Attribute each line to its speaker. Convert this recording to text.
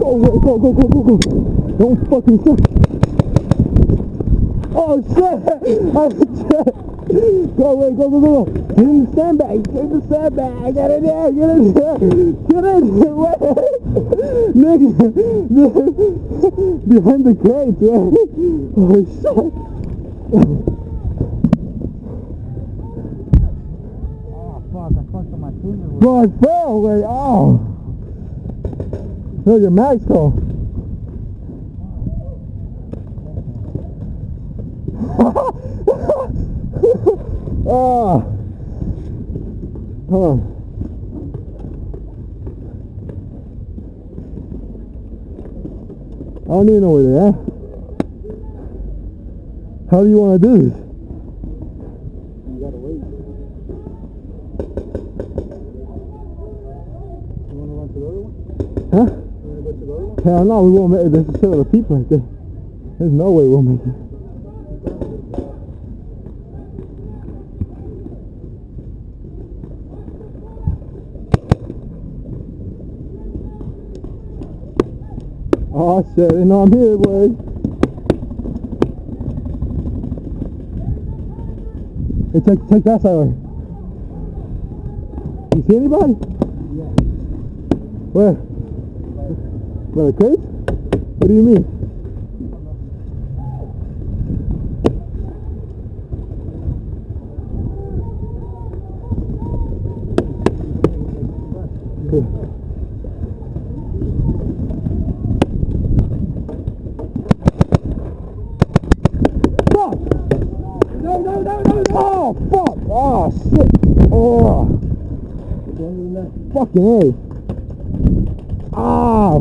Speaker 1: Go. Don't fucking stop. Oh shit! Oh shit! Go. Get in the sandbag. Get in there. Wait. Nigga. Behind the crate, man. Oh shit.
Speaker 2: Oh fuck, I fucked up my finger.
Speaker 1: Bro, I fell. Wait, oh. No, your mag's cold. Ah. Hold on. I don't even know where they're at. How do you want to do this?
Speaker 2: You gotta wait. You wanna run to the other one?
Speaker 1: Huh?
Speaker 2: You wanna go to the other one?
Speaker 1: Hell no, we won't make it. There's a set of people right there. There's no way we'll make it. Oh shit, they know I'm here, boy. Hey, take that side away. You see anybody?
Speaker 2: Yeah.
Speaker 1: Where? Where, the crates? What do you mean? Okay. No. Oh, fuck. Oh, shit. Oh. Fucking A. Ow.